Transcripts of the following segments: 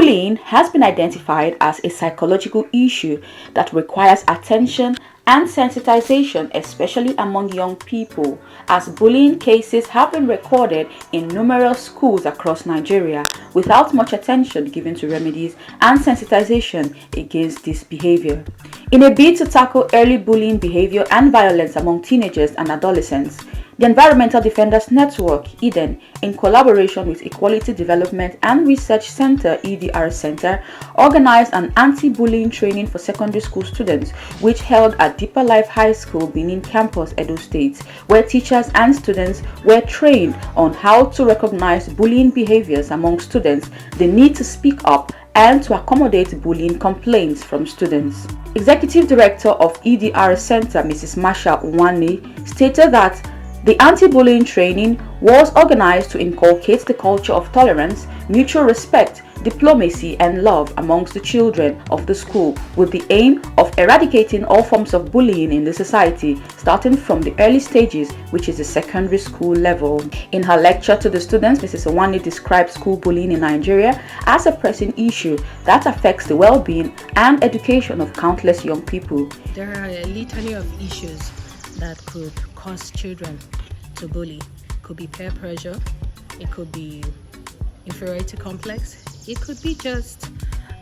Bullying has been identified as a psychological issue that requires attention and sensitization, especially among young people, as bullying cases have been recorded in numerous schools across Nigeria without much attention given to remedies and sensitization against this behavior. In a bid to tackle early bullying behavior and violence among teenagers and adolescents, the Environmental Defenders Network, EDEN, in collaboration with Equality Development and Research Center, EDR Center, organized an anti-bullying training for secondary school students, which held at Deeper Life High School, Benin Campus, Edo State, where teachers and students were trained on how to recognize bullying behaviors among students, the need to speak up, and to accommodate bullying complaints from students. Executive Director of EDR Center, Mrs. Masha Nwane, stated that the anti-bullying training was organized to inculcate the culture of tolerance, mutual respect, diplomacy, and love amongst the children of the school, with the aim of eradicating all forms of bullying in the society, starting from the early stages, which is the secondary school level. In her lecture to the students, Mrs. Nwane described school bullying in Nigeria as a pressing issue that affects the well-being and education of countless young people. There are a litany of issues that could cause children to bully. It could be peer pressure, it could be inferiority complex, it could be just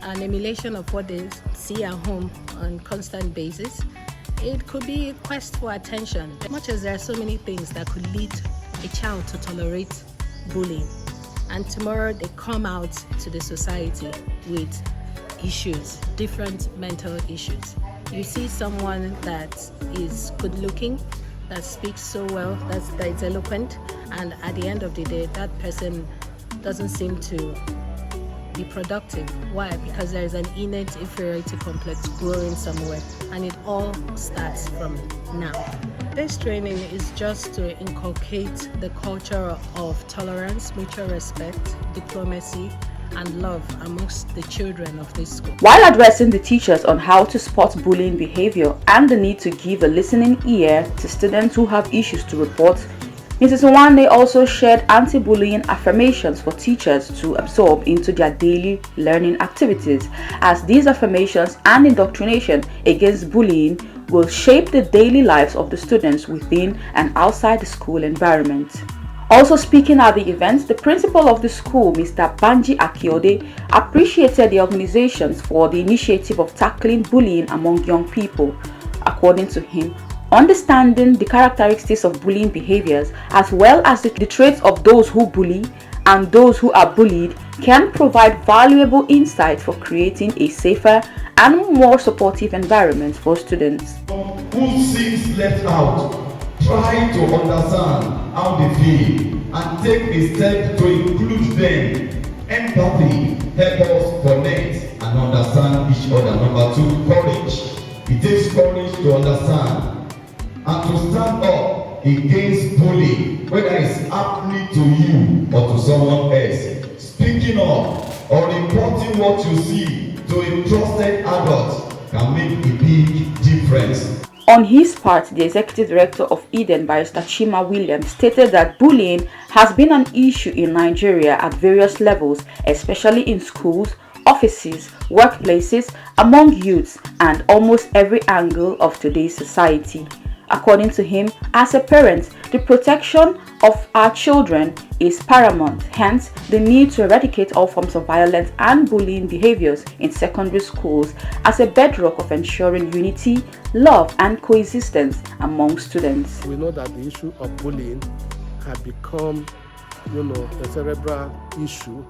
an emulation of what they see at home on constant basis. It could be a quest for attention. As much as there are so many things that could lead a child to tolerate bullying, and tomorrow they come out to the society with issues, different mental issues. You see someone that is good looking, that speaks so well, that is eloquent, and at the end of the day, that person doesn't seem to be productive. Why? Because there is an innate inferiority complex growing somewhere, and it all starts from now. This training is just to inculcate the culture of tolerance, mutual respect, diplomacy, and love amongst the children of this school. While addressing the teachers on how to spot bullying behavior and the need to give a listening ear to students who have issues to report, Mrs. Nwane also shared anti-bullying affirmations for teachers to absorb into their daily learning activities, as these affirmations and indoctrination against bullying will shape the daily lives of the students within and outside the school environment. Also speaking at the event, the principal of the school, Mr. Banji Akiode, appreciated the organizations for the initiative of tackling bullying among young people. According to him, understanding the characteristics of bullying behaviors as well as the traits of those who bully and those who are bullied can provide valuable insight for creating a safer and more supportive environment for students. Who seems left out? Try to understand how they feel and take a step to include them. Empathy helps us connect and understand each other. Number 2, courage. It takes courage to understand and to stand up against bullying, whether it's happening to you or to someone else. Speaking up or reporting what you see to a trusted adult can make a big difference. On his part, the executive director of Eden, Barrister Chima Williams, stated that bullying has been an issue in Nigeria at various levels, especially in schools, offices, workplaces, among youths, and almost every angle of today's society. According to him, as a parent, the protection of our children is paramount, hence the need to eradicate all forms of violence and bullying behaviors in secondary schools as a bedrock of ensuring unity, love, and coexistence among students. We know that the issue of bullying has become, a cerebral issue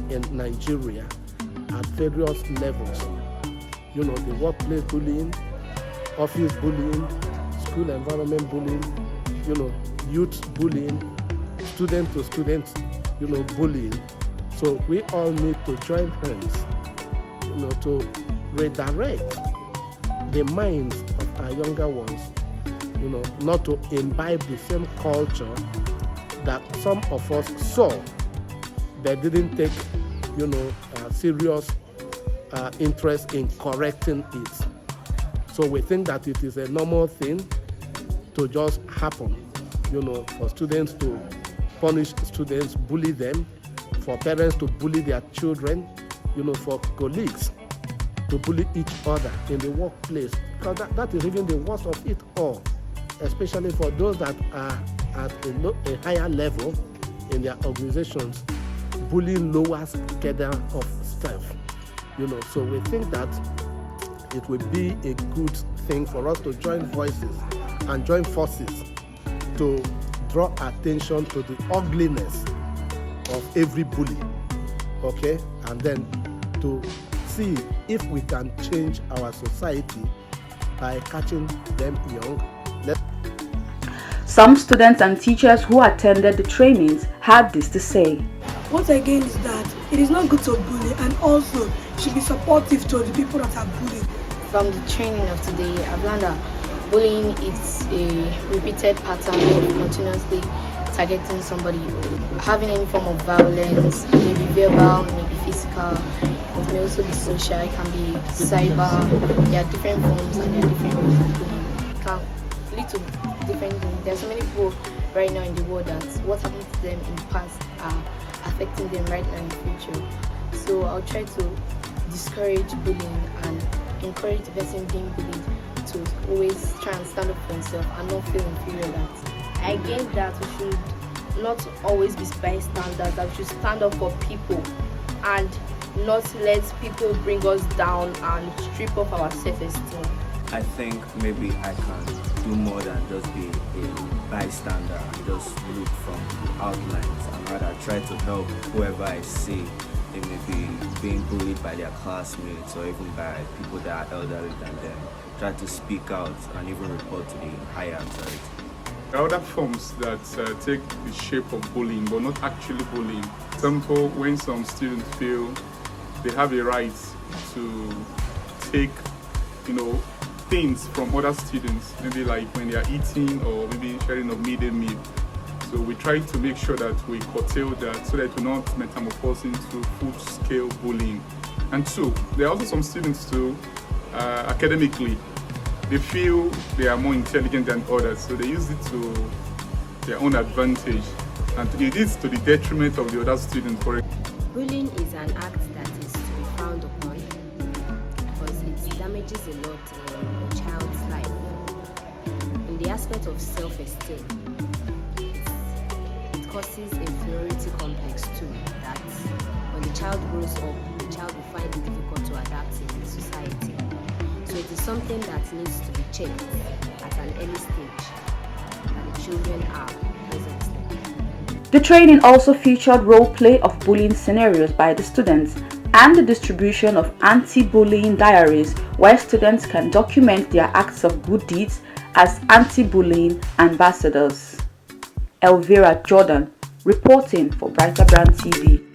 in Nigeria at various levels. The workplace bullying, office bullying, school environment bullying, youth bullying, student to student, bullying. So we all need to join hands, to redirect the minds of our younger ones, not to imbibe the same culture that some of us saw, but didn't take, serious interest in correcting it. So we think that it is a normal thing to just happen, for students to punish students, bully them, for parents to bully their children, for colleagues to bully each other in the workplace, because that is even the worst of it all, especially for those that are at a higher level in their organizations. Bullying lowers cadre of staff, so we think that it will be a good thing for us to join voices and join forces to draw attention to the ugliness of every bully, okay, and then to see if we can change our society by catching them young. Some students and teachers who attended the trainings had this to say. What I gained is that it is not good to bully, and also should be supportive to the people that are bullied. From the training of today, I've learned that bullying is a repeated pattern of continuously targeting somebody, having any form of violence, maybe verbal, maybe physical. It may also be social, it can be cyber. There are different forms and there are different ways of bullying. It can lead to different things. There are so many people right now in the world that what happened to them in the past are affecting them right now in the future. So I'll try to discourage bullying and encourage the person being bullied to always try and stand up for himself and not feel inferior. That I gained that we should not always be bystanders, that we should stand up for people and not let people bring us down and strip off our self-esteem. I think maybe I can do more than just be a bystander and just look from the outlines, and rather try to help whoever I see. They may be being bullied by their classmates or even by people that are elderly than them. Try to speak out and even report to the higher authority. There are other forms that take the shape of bullying, but not actually bullying. For example, when some students feel they have a right to take, things from other students, maybe like when they are eating or maybe sharing of midday meal. So we try to make sure that we curtail that so that it will not metamorphose into full-scale bullying. And two, there are also some students too, academically, they feel they are more intelligent than others, so they use it to their own advantage, and it is to the detriment of the other students. Bullying is an act that is to be frowned upon because it damages a lot in a child's life. In the aspect of self-esteem, it causes inferiority complex too, that when the child grows up, the child will find it difficult to adapt in society. So it is something that needs to be checked at an early stage that the children are presently. The training also featured role play of bullying scenarios by the students and the distribution of anti-bullying diaries where students can document their acts of good deeds as anti-bullying ambassadors. Elvira Jordan, reporting for Brighter Brand TV.